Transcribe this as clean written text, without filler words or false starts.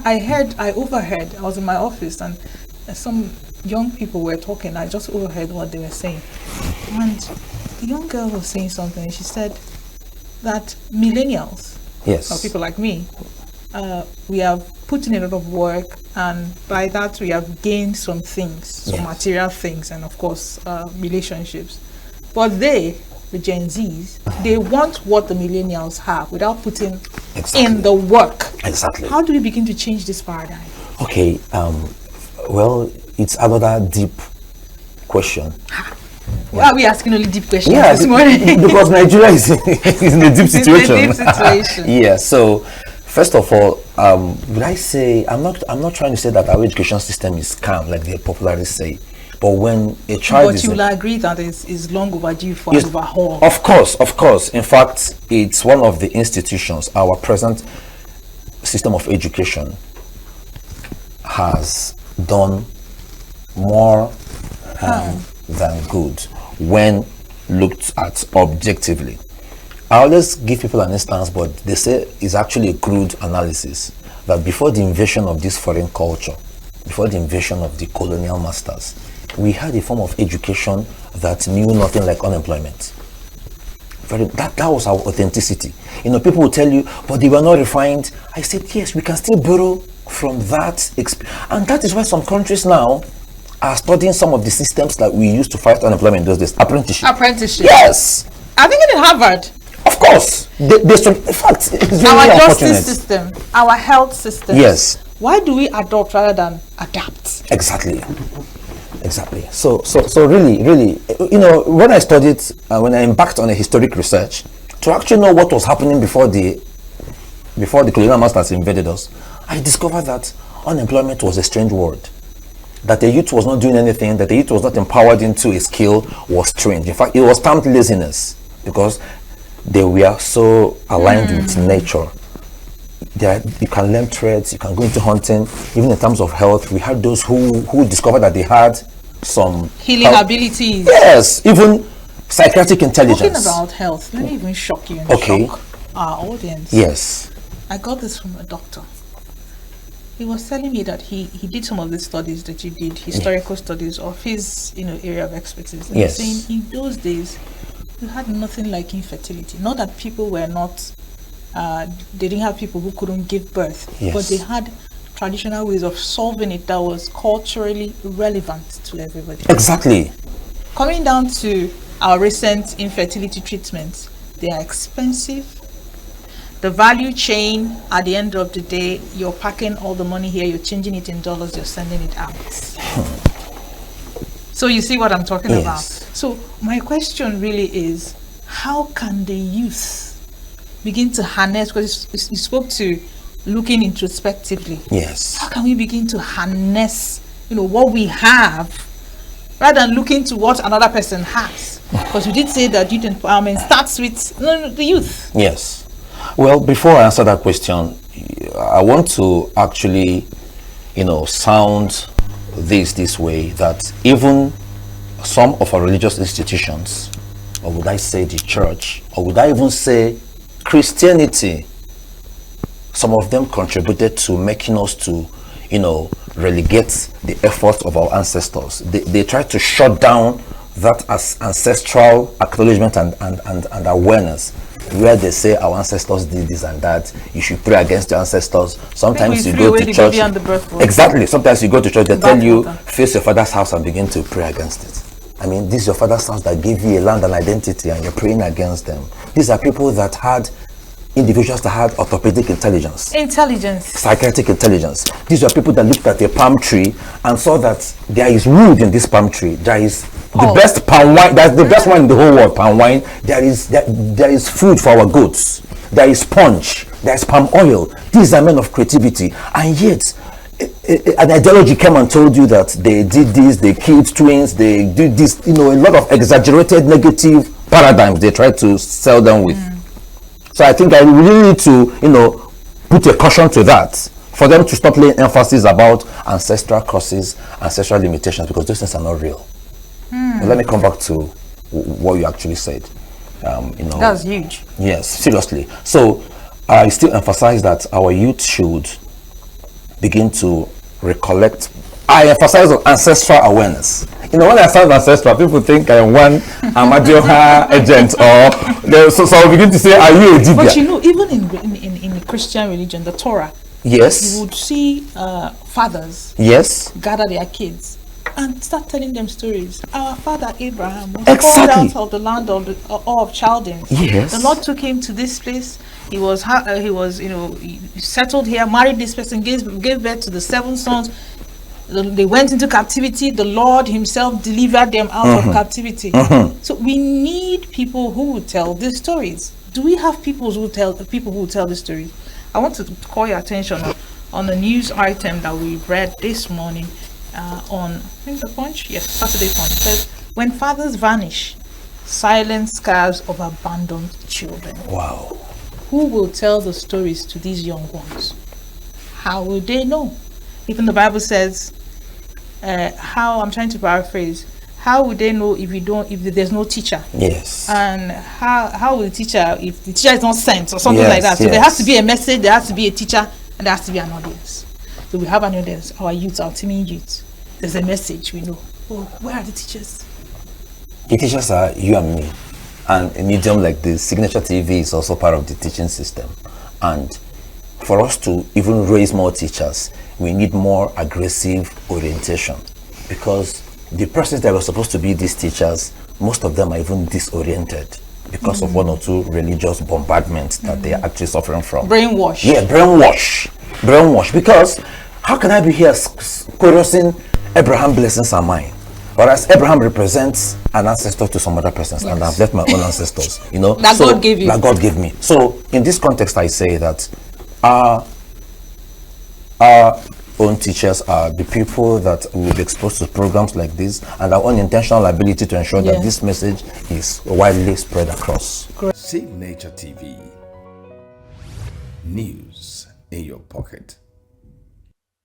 I overheard, I was in my office and some young people were talking. I just overheard what they were saying. And the young girl was saying something, and she said that millennials, Yes. or people like me, we have put in a lot of work, and by that we have gained some things, some material things, and of course relationships. But they, the Gen Zs, they want what the millennials have without putting in the work. Exactly. How do we begin to change this paradigm? Okay, well, it's another deep question. Why are we asking only deep questions Yeah, this morning? because Nigeria is in a deep situation. It's a deep situation. Yeah, so first of all, would I say, I'm not trying to say that our education system is scam, like they popularly say. But when a child But you will agree that is long overdue for Yes, an overhaul. Of course. In fact, it's one of the institutions. Our present system of education has done more harm than good when looked at objectively. I always give people an instance, but they say it's actually a crude analysis that before the invasion of this foreign culture, before the invasion of the colonial masters, we had a form of education that knew nothing like unemployment. That was our authenticity. You know, people will tell you, but they were not refined. I said, yes, we can still borrow from that and that is why some countries now are studying some of the systems that we used to fight unemployment in those days. Apprenticeship. Yes. I think in Harvard. Of course. In fact, it's very Our unfortunate. justice system, our health system. Yes. Why do we adopt rather than adapt? Exactly. So really, you know, when I studied, when I embarked on a historic research to actually know what was happening before the colonial masters invaded us, I discovered that unemployment was a strange word. That the youth was not doing anything, that the youth was not empowered into a skill was strange. In fact, it was termed laziness because they were so aligned with nature. You can learn trades, you can go into hunting. Even in terms of health, we had those who discovered that they had some healing abilities. Yes, even psychiatric intelligence. Talking about health, let me even shock you and shock our audience. Yes. I got this from a doctor. He was telling me that he did some of the studies that you did, historical studies of his area of expertise. And yes. Saying in those days, we had nothing like infertility. Not that people were not, they didn't have people who couldn't give birth, yes. but they had traditional ways of solving it that was culturally relevant to everybody. Exactly. Coming down to our recent infertility treatments, they are expensive. The value chain, at the end of the day, you're packing all the money here, you're changing it in dollars, you're sending it out. So you see what I'm talking about. So my question really is, how can the youth begin to harness, because you spoke to looking introspectively. Yes. How can we begin to harness, what we have, rather than looking to what another person has? Because we did say that youth empowerment starts with the youth. Yes. Well, before I answer that question, I want to actually, sound this way, that even some of our religious institutions, or would I say the church, or would I even say Christianity, some of them contributed to making us to, relegate the efforts of our ancestors. They tried to shut down that as ancestral acknowledgement and awareness, where they say our ancestors did this and that, you should pray against your ancestors. Sometimes you go to church. Exactly. Sometimes you go to church, they tell you, face your father's house and begin to pray against it. I mean, this is your father's house that gave you a land and identity, and you're praying against them. These are people that had, individuals that had orthopedic intelligence. Psychiatric intelligence. These are people that looked at a palm tree and saw that there is wood in this palm tree. There is the best palm wine. That's the best one in the whole world, palm wine. There is food for our goats. There is sponge. There is palm oil. These are men of creativity. And yet, an ideology came and told you that they did this, they killed twins, they did this, a lot of exaggerated negative paradigms they tried to sell them with. So I think I really need to, put a caution to that, for them to stop laying emphasis about ancestral curses, ancestral limitations, because those things are not real. But let me come back to what you actually said. That's huge. Yes, seriously. So I still emphasize that our youth should begin to recollect. I emphasize on ancestral awareness. You know, when I sound ancestral, people think I am one Amadioha agent, or so I begin to say, "Are you a Dibia?" But you know, even in the Christian religion, the Torah, yes, you would see fathers, yes, gather their kids and start telling them stories. Our father Abraham was exactly called out of the land of Chaldeans. Yes, the Lord took him to this place. He was he settled here, married this person, gave birth to the 7 sons. They went into captivity. The Lord himself delivered them out of captivity. So we need people who will tell these stories. Do we have people who tell the stories? I want to call your attention on a news item that we read this morning on, I think, the Punch. Yes, Saturday Punch. It says, when fathers vanish, silent scars of abandoned children. Wow. Who will tell the stories to these young ones? How will they know? Even the Bible says, I'm trying to paraphrase, how would they know if there's no teacher? Yes. And how will the teacher, if the teacher is not sent or something like that? So there has to be a message, there has to be a teacher, and there has to be an audience. So we have an audience, our youth, our teaming youth. There's a message, we know. Oh, where are the teachers? The teachers are you and me. And a medium like the Signature TV is also part of the teaching system. And for us to even raise more teachers, we need more aggressive orientation, because the persons that were supposed to be these teachers, most of them are even disoriented because of 1 or 2 religious bombardments that they are actually suffering from. Brainwash. Yeah, brainwash. Because how can I be here chorusing Abraham blessings are mine, whereas Abraham represents an ancestor to some other persons, and I've left my own ancestors, you know, that God gave you. That God gave me. So in this context, I say that our own teachers are the people that will be exposed to programs like this, and our own intentional ability to ensure that this message is widely spread across. Signature TV. News in your pocket.